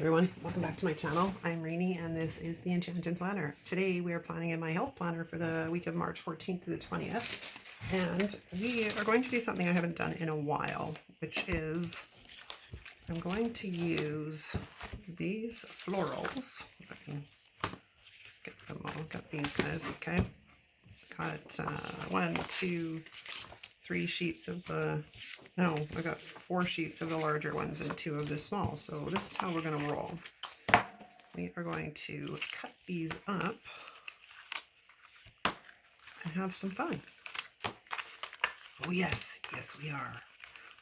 everyone, welcome back to my channel. I'm Reenie and this is the Enchanted Planner. Today we are planning in my health planner for the week of March 14th to the 20th, and we are going to do something I haven't done in a while, which is I'm going to use these florals. If I can get them all, got these guys, okay. Got 1, 2, 3 sheets of the, no, I got 4 sheets of the larger ones and 2 of the small. So this is how we're going to roll. We are going to cut these up and have some fun. Oh yes, yes we are.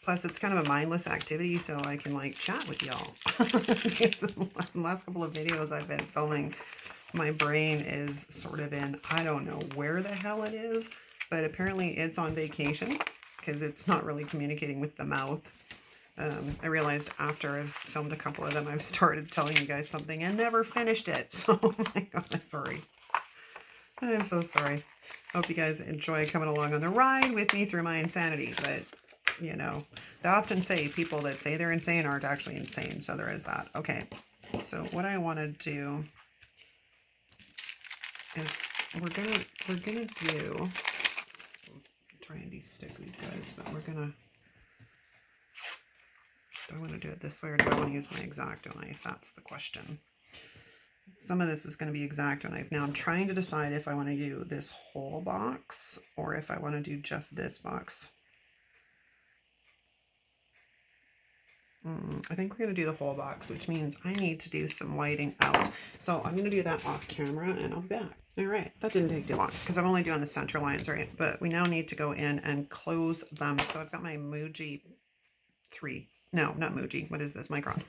Plus it's kind of a mindless activity, so I can like chat with y'all. The last couple of videos I've been filming, my brain is sort of in, I don't know where the hell it is, but apparently it's on vacation because it's not really communicating with the mouth. I realized after I've filmed a couple of them, I've started telling you guys something and never finished it. So, oh my God, sorry. I'm so sorry. Hope you guys enjoy coming along on the ride with me through my insanity. But, you know, they often say people that say they're insane aren't actually insane. So there is that. Okay. So what I want to do is we're gonna do, try and de-stick these guys, but we're gonna, do I want to do it this way or do I want to use my X-Acto knife? That's the question. Some of this is going to be X-Acto knife. Now I'm trying to decide if I want to do this whole box or if I want to do just this box. I think we're going to do the whole box, which means I need to do some whiting out. So I'm going to do that off camera and I'll be back. All right, that didn't take too long because I'm only doing the center lines, right? But we now need to go in and close them. So I've got my Muji 3. No, not Muji. What is this? Micron.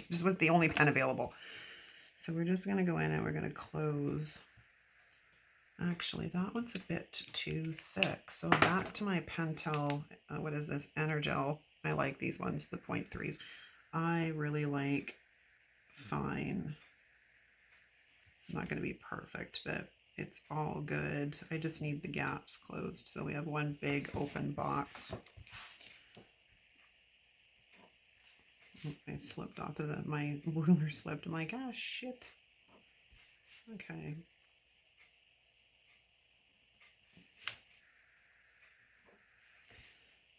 This was the only pen available. So we're just going to go in and we're going to close. Actually, that one's a bit too thick. So back to my Pentel, what is this? Energel. I like these ones, the 0.3s. I really like fine. Not going to be perfect, but it's all good. I just need the gaps closed. So we have one big open box. I slipped off of the, my ruler slipped. I'm like, ah, shit. Okay.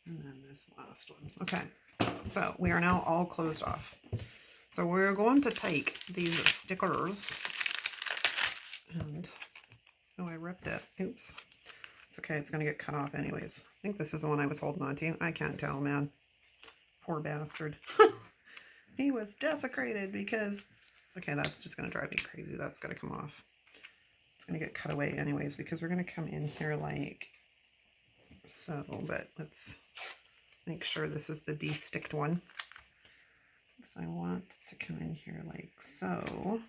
And then this last one. Okay. So we are now all closed off. So we're going to take these stickers and, oh, I ripped it. Oops. It's okay. It's going to get cut off anyways. I think this is the one I was holding on to. I can't tell, man. Poor bastard. He was desecrated because, okay, that's just going to drive me crazy. That's got to come off. It's going to get cut away anyways because we're going to come in here like so, but let's make sure this is the de-sticked one. So I want to come in here like so.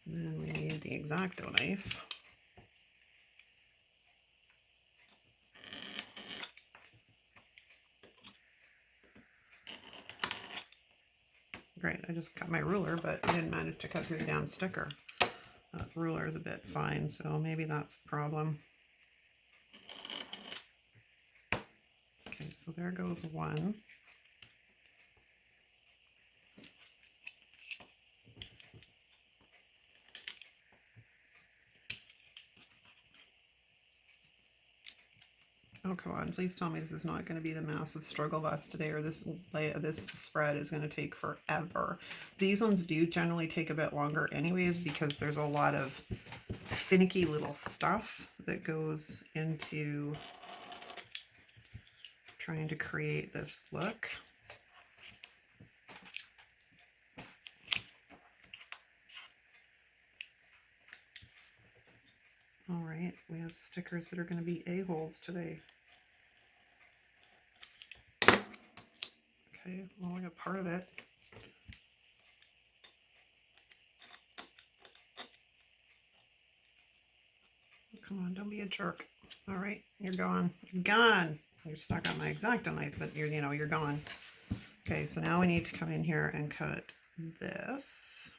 And then we need the X-Acto knife. Great, I just cut my ruler, but I didn't manage to cut through the damn sticker. That ruler is a bit fine, so maybe that's the problem. Okay, so there goes one. Oh, come on, please tell me this is not going to be the massive struggle bus today, or this spread is going to take forever. These ones do generally take a bit longer anyways because there's a lot of finicky little stuff that goes into trying to create this look. All right, we have stickers that are going to be a-holes today. Okay, well, I got part of it. Come on, don't be a jerk. All right, you're gone. You're gone. You're stuck on my X-Acto knife, but you're, you're gone. Okay, so now we need to come in here and cut this.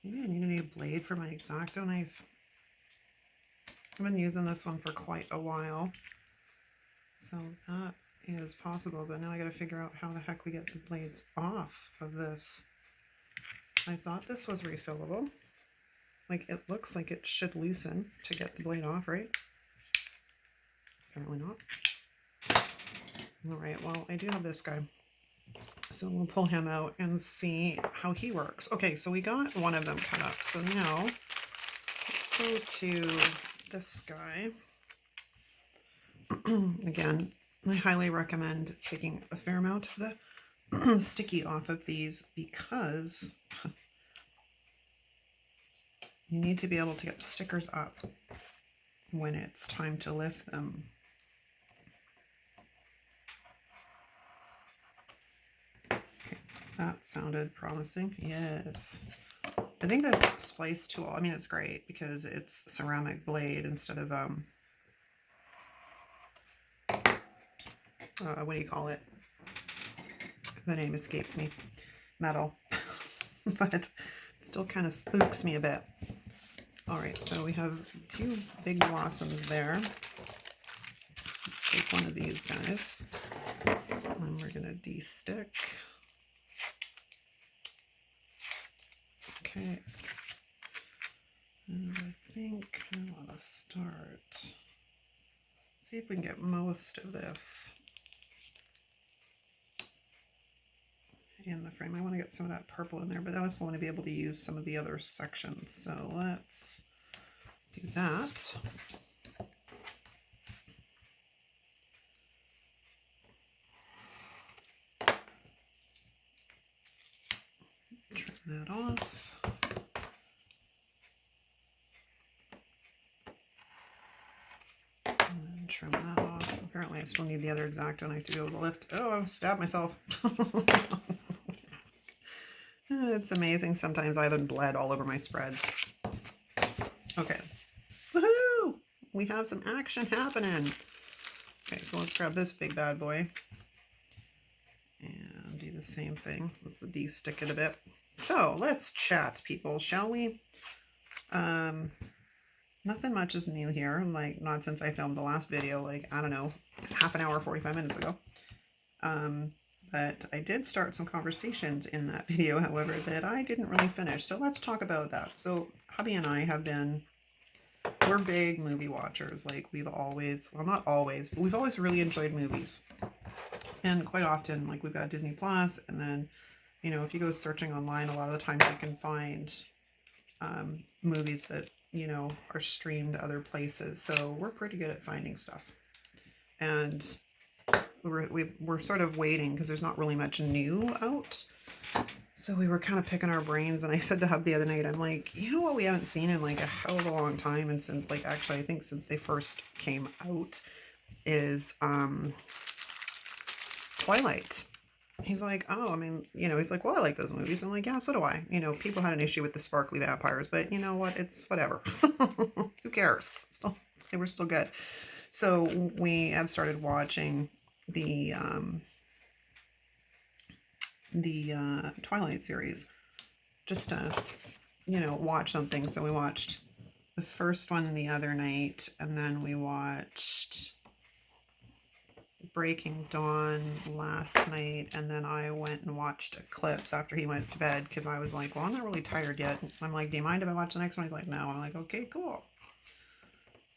Maybe I need a new blade for my X-Acto knife. I've been using this one for quite a while. So that is possible, but now I gotta figure out how the heck we get the blades off of this. I thought this was refillable. Like, it looks like it should loosen to get the blade off, right? Apparently not. All right, well, I do have this guy. So we'll pull him out and see how he works. Okay, so we got one of them cut up. So now let's go to this guy. Again, I highly recommend taking a fair amount of the sticky off of these because you need to be able to get the stickers up when it's time to lift them. Okay, that sounded promising. Yes. I think this splice tool, I mean, it's great because it's ceramic blade instead of what do you call it? The name escapes me. Metal. But it still kind of spooks me a bit. All right, so we have 2 big blossoms there. Let's take one of these guys. And we're gonna de-stick. Okay. And I think I want to start. See if we can get most of this in the frame. I want to get some of that purple in there, but I also want to be able to use some of the other sections. So let's do that. Trim that off. And then trim that off. Apparently I still need the other X-Acto knife to be able to lift. Oh, I stabbed myself. It's amazing. Sometimes I haven't bled all over my spreads. Okay. Woohoo! We have some action happening. Okay, so let's grab this big bad boy and do the same thing. Let's de-stick it a bit. So let's chat, people, shall we? Nothing much is new here. Like, not since I filmed the last video, like, I don't know, half an hour, 45 minutes ago. But I did start some conversations in that video, however, that I didn't really finish. So let's talk about that. So hubby and I have been, we're big movie watchers. Like, we've always, well, not always, but we've always really enjoyed movies. And quite often, like, we've got Disney Plus, and then, you know, if you go searching online, a lot of the times you can find movies that, you know, are streamed other places. So we're pretty good at finding stuff. And we're sort of waiting because there's not really much new out. So we were kind of picking our brains, and I said to Hub the other night, I'm like, you know what we haven't seen in like a hell of a long time, and since like, actually I think since they first came out, is Twilight. He's like, oh, I mean, you know, he's like, well, I like those movies. I'm like, yeah, so do I. You know, people had an issue with the sparkly vampires, but you know what? It's whatever. Who cares? Still, they were still good. So we have started watching the Twilight series, just to, you know, watch something. So we watched the first one the other night, and then we watched Breaking Dawn last night, and then I went and watched Eclipse after he went to bed because I was like, well, I'm not really tired yet. I'm like, do you mind if I watch the next one? He's like, no. I'm like, okay, cool.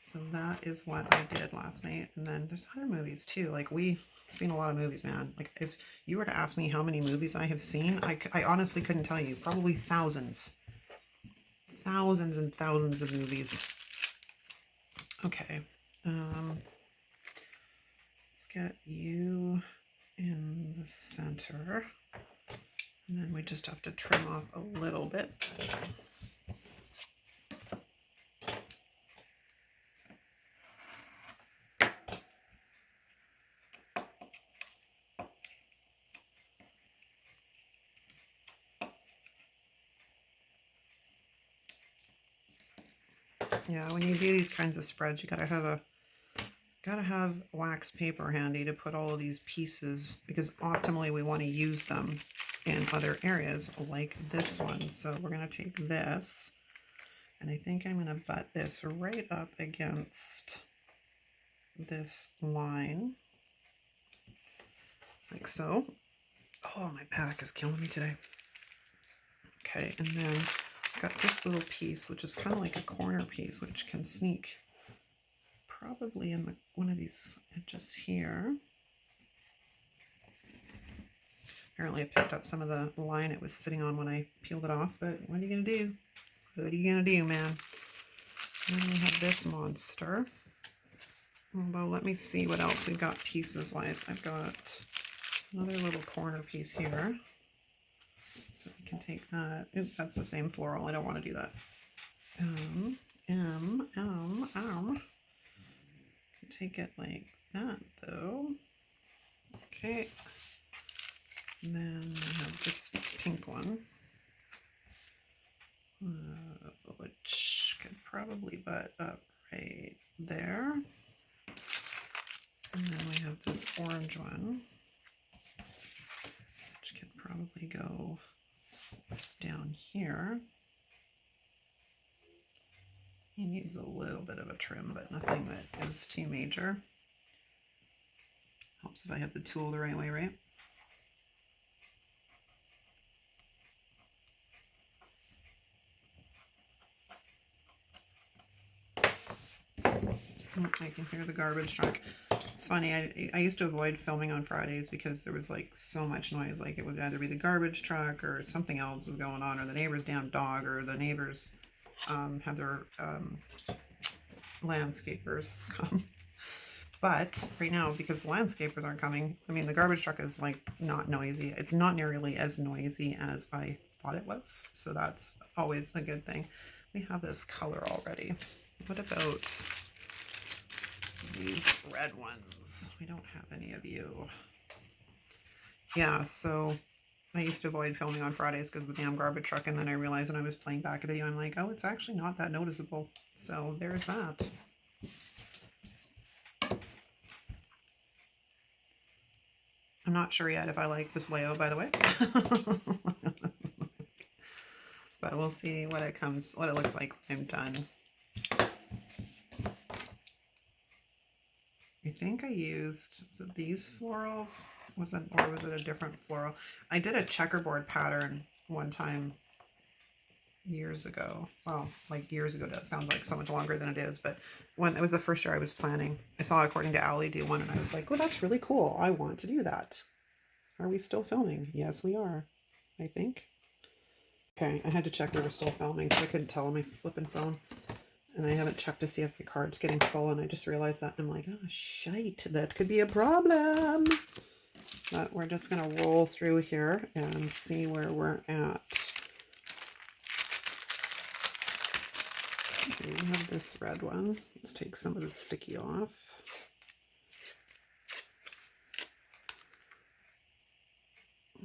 So that is what I did last night. And then there's other movies too. Like, we've seen a lot of movies, man. Like, if you were to ask me how many movies I have seen, I honestly couldn't tell you. Probably thousands. Thousands and thousands of movies. Okay. Let's get you in the center. And then we just have to trim off a little bit. Yeah, when you do these kinds of spreads, you gotta have wax paper handy to put all of these pieces, because optimally we want to use them in other areas like this one. So we're going to take this, and I think I'm going to butt this right up against this line, like so. Oh, my back is killing me today. Okay, and then I've got this little piece, which is kind of like a corner piece, which can sneak probably in one of these edges here. Apparently I picked up some of the line it was sitting on when I peeled it off, but what are you going to do? What are you going to do, man? And then we have this monster. Although, let me see what else we've got pieces-wise. I've got another little corner piece here. So we can take that. Oops, that's the same floral. I don't want to do that. Take it like that, though. Okay. And then I have this pink one, which could probably butt up right there. And then we have this orange one, which could probably go down here. He needs a little bit of a trim, but nothing that is too major. Helps if I have the tool the right way, right? I can hear the garbage truck. It's funny, I used to avoid filming on Fridays because there was like so much noise. Like it would either be the garbage truck or something else was going on, or the neighbor's damn dog, or the neighbors have their landscapers come. But right now, because the landscapers aren't coming, I mean, the garbage truck is like not noisy. It's not nearly as noisy as I thought it was. So that's always a good thing. We have this color already. What about these red ones? We don't have any of you. Yeah, so I used to avoid filming on Fridays because of the damn garbage truck, and then I realized when I was playing back a video, I'm like, oh, it's actually not that noticeable. So there's that. I'm not sure yet if I like this layout, by the way. But we'll see what it looks like when I'm done. I think I used, was it these florals? Or was it a different floral? I did a checkerboard pattern one time years ago. Well, like years ago, that sounds like so much longer than it is, but when it was the first year I was planning, I saw According to Allie do one, and I was like, oh, that's really cool. I want to do that. Are we still filming? Yes, we are, I think. Okay, I had to check we were still filming, so I couldn't tell on my flipping phone. And I haven't checked to see if my card's getting full, and I just realized that, and I'm like, oh, shite, that could be a problem. But we're just going to roll through here and see where we're at. Okay, we have this red one. Let's take some of the sticky off.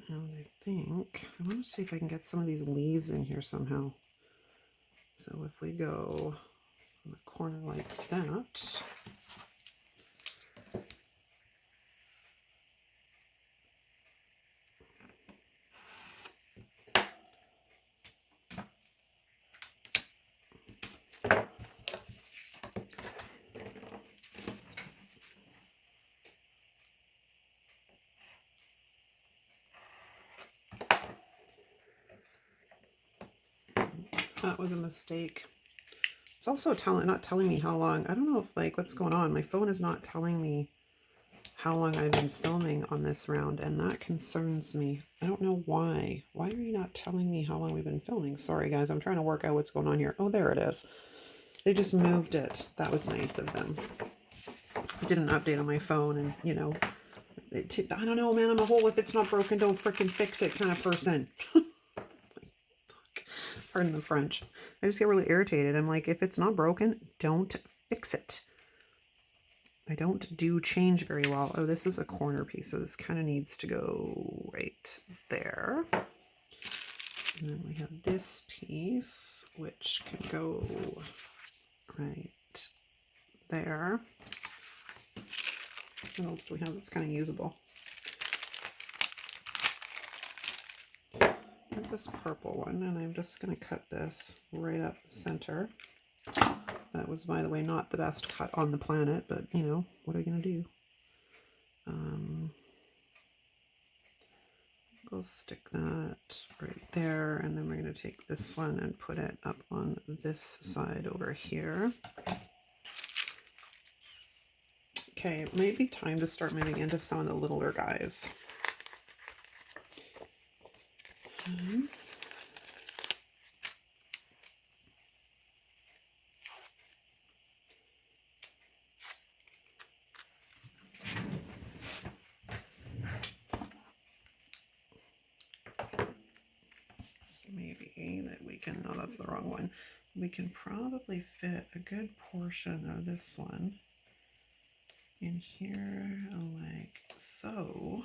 And I think, I want to see if I can get some of these leaves in here somehow. So if we go in the corner like that. That was a mistake. It's also not telling me how long. I don't know if, like, what's going on. My phone is not telling me how long I've been filming on this round, and that concerns me. I don't know why. Why are you not telling me how long we've been filming? Sorry, guys. I'm trying to work out what's going on here. Oh, there it is. They just moved it. That was nice of them. I did an update on my phone, and, you know, I don't know, man. I'm a whole if it's not broken, don't freaking fix it kind of person. Pardon the French. I just get really irritated. I'm like, if it's not broken, don't fix it. I don't do change very well. Oh, this is a corner piece, so this kind of needs to go right there. And then we have this piece, which can go right there. What else do we have that's kind of usable? have this purple one, and I'm just going to cut this right up the center. That was, by the way, not the best cut on the planet, but, you know, what are we going to do? We'll stick that right there, and then we're going to take this one and put it up on this side over here. Okay, it may be time to start moving into some of the littler guys. Maybe that we can, no, that's the wrong one. We can probably fit a good portion of this one in here like so.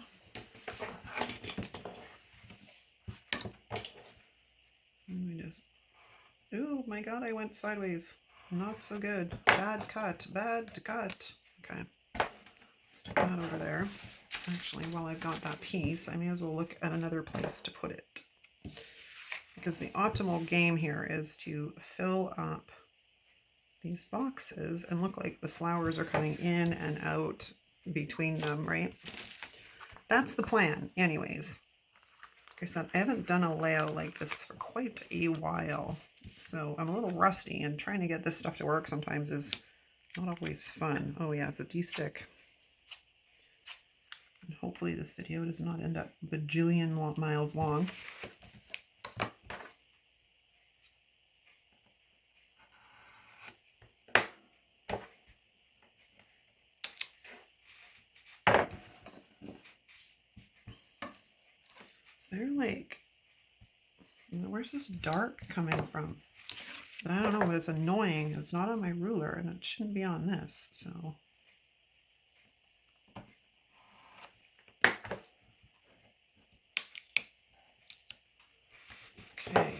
And we just, oh my God, I went sideways. Not so good. Bad cut, bad cut. Okay, stick that over there. Actually, while I've got that piece, I may as well look at another place to put it. Because the optimal game here is to fill up these boxes and look like the flowers are coming in and out between them, right? That's the plan anyways. Like I said, I haven't done a layout like this for quite a while, so I'm a little rusty, and trying to get this stuff to work sometimes is not always fun. Oh yeah, it's a D-stick. And hopefully this video does not end up bajillion miles long. They're like, you know, where's this dark coming from? But I don't know, but it's annoying. It's not on my ruler, and it shouldn't be on this, so. Okay.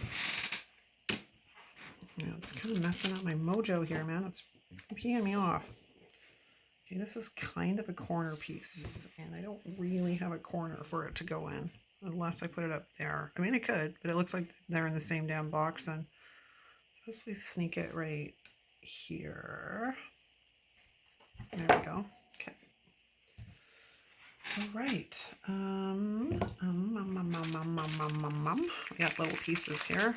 You know, it's kind of messing up my mojo here, man. It's peeing me off. Okay, this is kind of a corner piece, and I don't really have a corner for it to go in. Unless I put it up there. I mean, I could, but it looks like they're in the same damn box. And let's sneak it right here. There we go. Okay. All right. We got little pieces here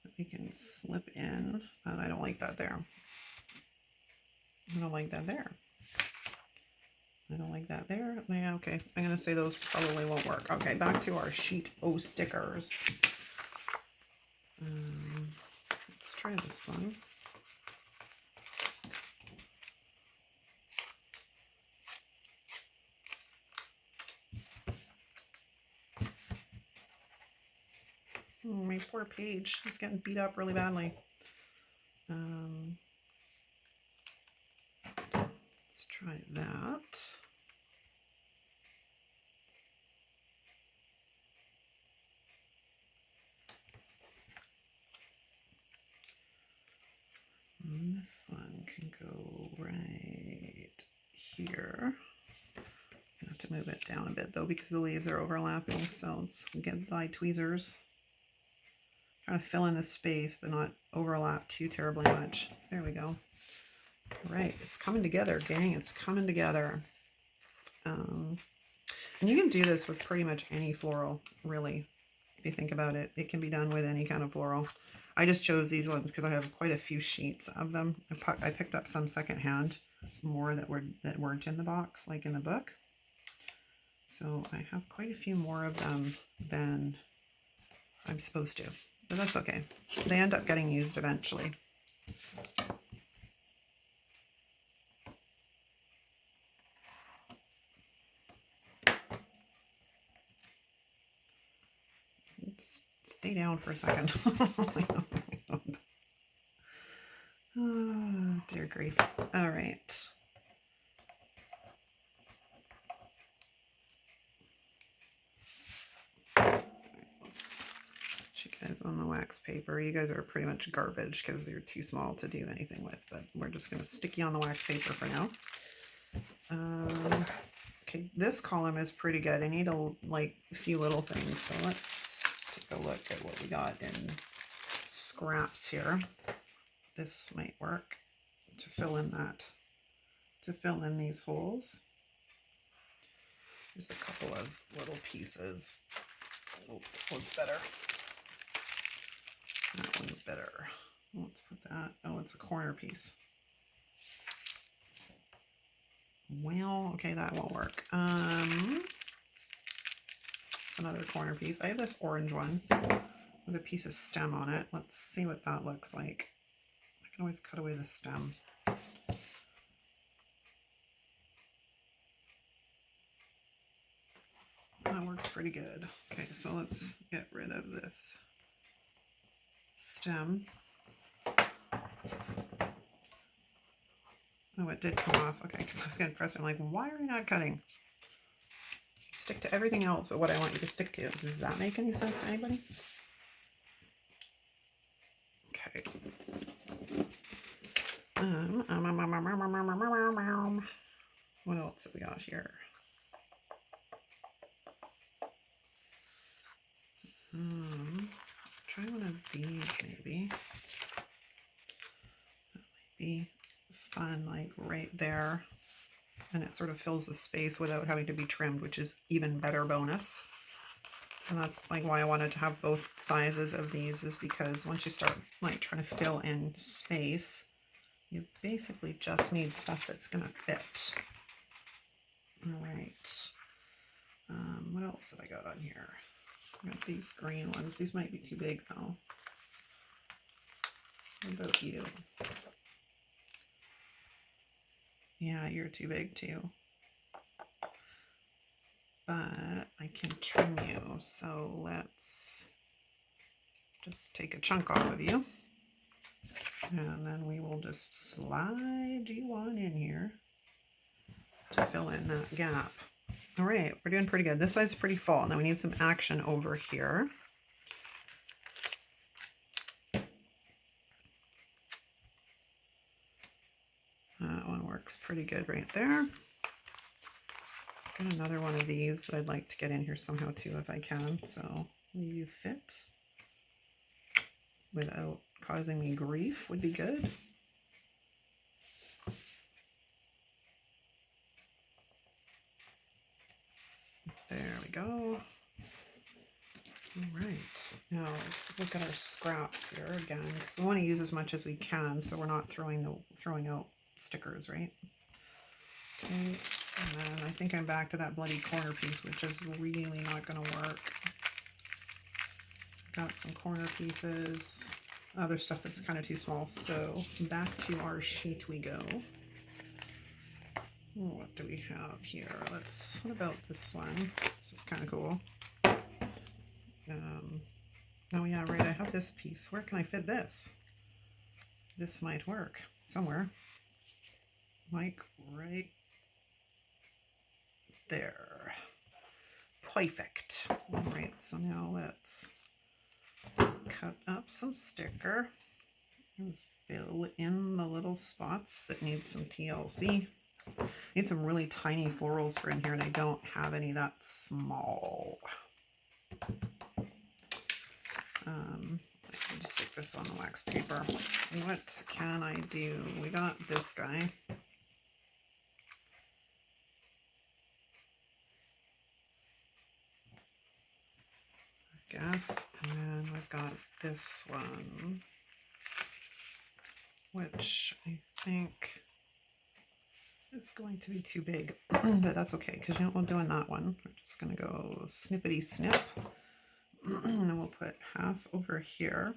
that we can slip in. And I don't like that there. I don't like that there. I don't like that there. Yeah, okay. I'm going to say those probably won't work. Okay, back to our sheet O stickers. Let's try this one. Oh, my poor page. It's getting beat up really badly. Let's try that. And this one can go right here. I have to move it down a bit though because the leaves are overlapping, so let's get by tweezers. Trying to fill in the space but not overlap too terribly much. There we go. All right, it's coming together, gang. It's coming together. And you can do this with pretty much any floral, really. If you think about it, it can be done with any kind of floral. I just chose these ones because I have quite a few sheets of them. I picked up some secondhand, more that weren't in the box, like in the book. So I have quite a few more of them than I'm supposed to, but that's okay. They end up getting used eventually. Stay down for a second. Oh, dear grief. All right. Let's put you guys on the wax paper. You guys are pretty much garbage because you're too small to do anything with, but we're just going to stick you on the wax paper for now. Okay, this column is pretty good. I need a few little things. So let's take a look at what we got in scraps here. This might work to fill in these holes. There's a couple of little pieces. Oh, this looks better. That one's better. Let's put that. Oh, it's a corner piece. Well, okay, that won't work. It's another corner piece. I have this orange one with a piece of stem on it. Let's see what that looks like. I can always cut away the stem. That works pretty good. Okay, so let's get rid of this stem. Oh, it did come off. Okay, because I was getting frustrated. I'm like, why are you not cutting? Stick to everything else but what I want you to stick to. Does that make any sense to anybody? Okay. What else have we got here? Try one of these maybe. That might be fun, like right there. And it sort of fills the space without having to be trimmed, which is even better bonus. And that's like why I wanted to have both sizes of these, is because once you start like trying to fill in space, you basically just need stuff that's gonna fit. All right. What else have I got on here? I got these green ones. These might be too big though. What about you? Yeah, you're too big too. But I can trim you. So let's just take a chunk off of you. And then we will just slide you on in here to fill in that gap. All right, we're doing pretty good. This side's pretty full. Now we need some action over here. That one works pretty good right there. Got another one of these that I'd like to get in here somehow too if I can. So will you fit without causing me grief would be good. There we go. All right, now let's look at our scraps here again, because we want to use as much as we can so we're not throwing out stickers, right? Okay, and then I think I'm back to that bloody corner piece, which is really not going to work. Got some corner pieces, other stuff that's kind of too small, so back to our sheet we go. What do we have here? What about this one? This is kind of cool. Oh yeah, right, I have this piece. Where can I fit this? This might work somewhere. Like right there. Perfect. All right, so now let's cut up some sticker and fill in the little spots that need some TLC. I need some really tiny florals for in here, and I don't have any that small. I can just stick this on the wax paper. What can I do? We got this guy. I guess. And then we've got this one, which I think is going to be too big, but that's okay, because you know what we'll do in that one? We're just going to go snippety snip. And then we'll put half over here.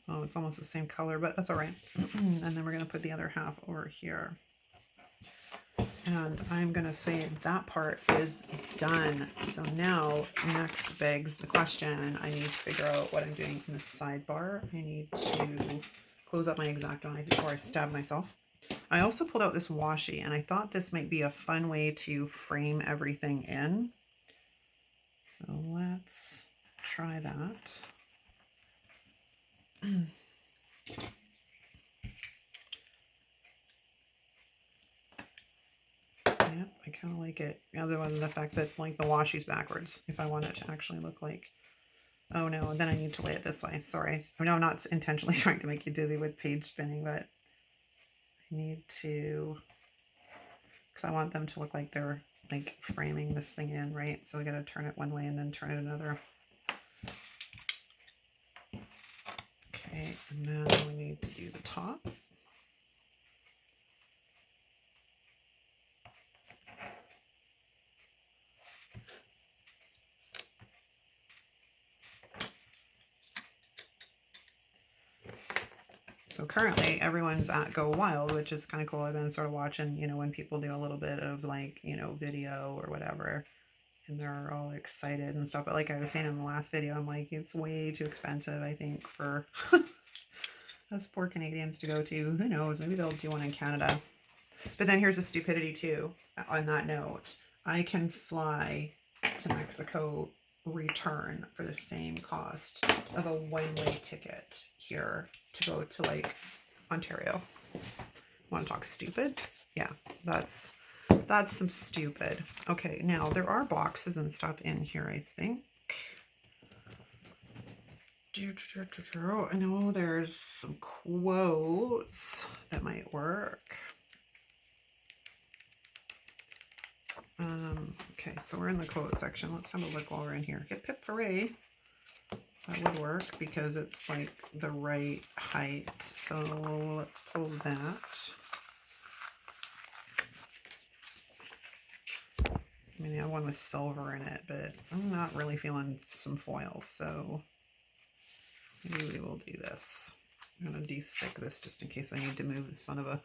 Oh, it's almost the same color, but that's all right. And then we're going to put the other half over here. And I'm going to say that part is done. So now next begs the question. I need to figure out what I'm doing in the sidebar. I need to close up my X-Acto knife before I stab myself. I also pulled out this washi, and I thought this might be a fun way to frame everything in. So let's try that. Yeah, I kind of like it. Other than the fact that like the washi's backwards, if I want it to actually look like. Oh no, then I need to lay it this way. Sorry. No, I'm not intentionally trying to make you dizzy with page spinning, but I need to, because I want them to look like they're like framing this thing in, right? So we got to turn it one way and then turn it another. Okay, and then we need to do the top. So currently everyone's at Go Wild, which is kind of cool. I've been sort of watching, you know, when people do a little bit of like, you know, video or whatever, and they're all excited and stuff. But like I was saying in the last video, I'm like, it's way too expensive, I think, for us poor Canadians to go to. Who knows? Maybe they'll do one in Canada. But then here's a stupidity too. On that note, I can fly to Mexico return for the same cost of a one-way ticket here to go to like Ontario. Want to talk stupid? Yeah, that's some stupid. Okay, now there are boxes and stuff in here, I think. I know there's some quotes that might work. Okay, so we're in the quote section. Let's have a look while we're in here. Hip hip hooray. That would work because it's like the right height. So let's pull that. I mean, I have one with silver in it, but I'm not really feeling some foils, so maybe we will do this. I'm going to de-stick this just in case I need to move the son of a...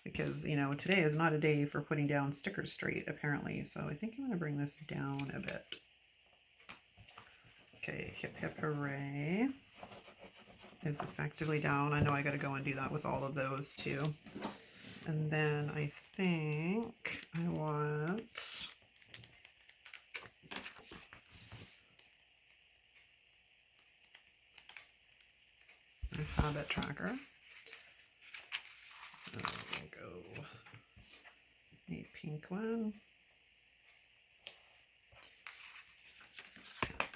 because, you know, today is not a day for putting down stickers straight, apparently. So I think I'm going to bring this down a bit. Okay, hip hip hooray is effectively down. I know I got to go and do that with all of those too. And then I think I want a habit tracker. So we'll go a pink one.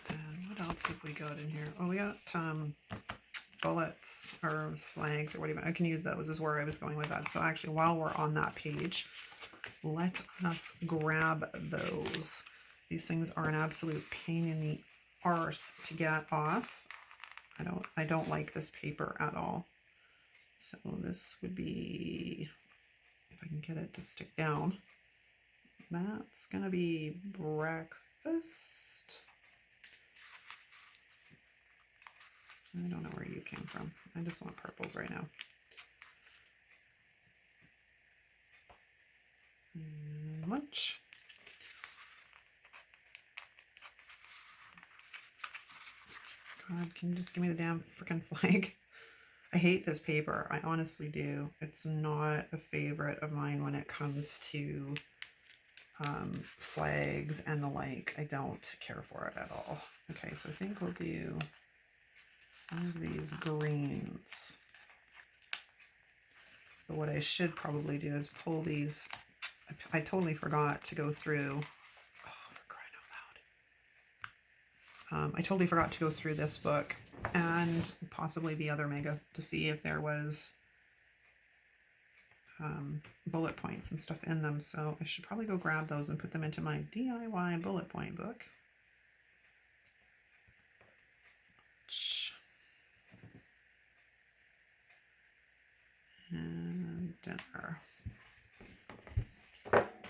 And what else have we got in here? Oh, we got bullets or flags or whatever. I can use those is where I was going with that. So actually, while we're on that page, let us grab those. These things are an absolute pain in the arse to get off. I don't like this paper at all. So this would be, if I can get it to stick down, that's gonna be breakfast. I don't know where you came from. I just want purples right now. Lunch. God, can you just give me the damn freaking flag? I hate this paper. I honestly do. It's not a favorite of mine when it comes to flags and the like. I don't care for it at all. Okay, so I think we'll do some of these greens. But what I should probably do is pull these. I totally forgot to go through. Oh, for crying out loud. I totally forgot to go through this book and possibly the other mega to see if there was bullet points and stuff in them. So I should probably go grab those and put them into my DIY bullet point book. And dinner.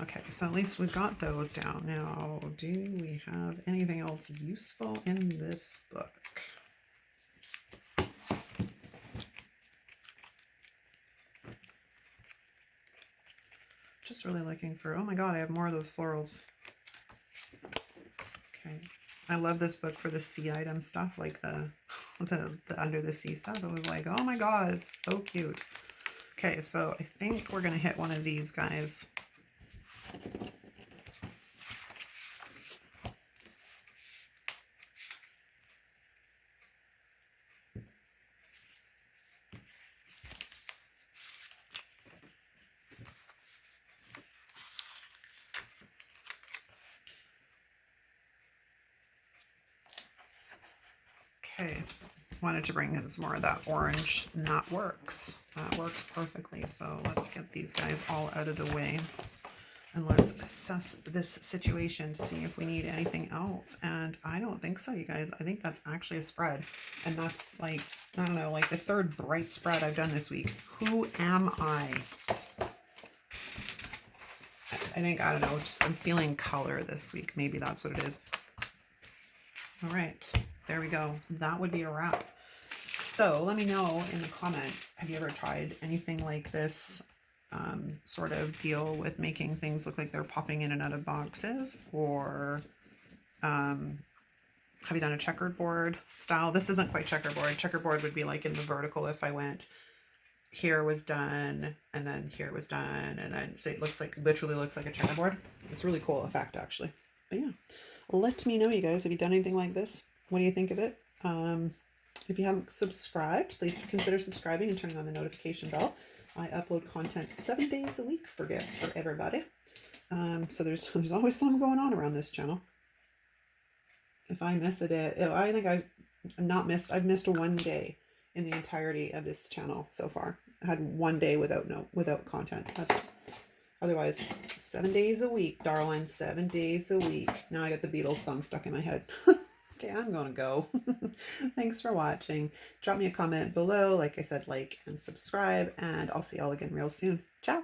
Okay, so at least we've got those down. Now, do we have anything else useful in this book? Just really looking for, oh my god, I have more of those florals. Okay, I love this book for the sea item stuff, like the under the sea stuff. It was like, oh my god, it's so cute. Okay, so I think we're gonna hit one of these guys. Okay, wanted to bring in some more of that orange, and that works. That works perfectly. So let's get these guys all out of the way. And let's assess this situation to see if we need anything else. And I don't think so, you guys. I think that's actually a spread. And that's like, I don't know, like the third bright spread I've done this week. Who am I? I think, I don't know, just I'm feeling color this week. Maybe that's what it is. All right, there we go. That would be a wrap. So let me know in the comments, have you ever tried anything like this sort of deal with making things look like they're popping in and out of boxes? Or have you done a checkerboard style? This isn't quite checkerboard. Checkerboard would be like in the vertical if I went here was done and then here was done and then so it looks like literally looks like a checkerboard. It's a really cool effect actually. But yeah, let me know, you guys, have you done anything like this? What do you think of it? If you haven't subscribed, please consider subscribing and turning on the notification bell. I upload content 7 days a week for everybody. So there's always something going on around this channel. If I miss it, I think I've missed 1 day in the entirety of this channel so far. I had 1 day without content. That's otherwise 7 days a week, darling. 7 days a week. Now I got the Beatles song stuck in my head. Okay, I'm gonna go. Thanks for watching. Drop me a comment below. Like I said, like and subscribe, and I'll see y'all again real soon. Ciao.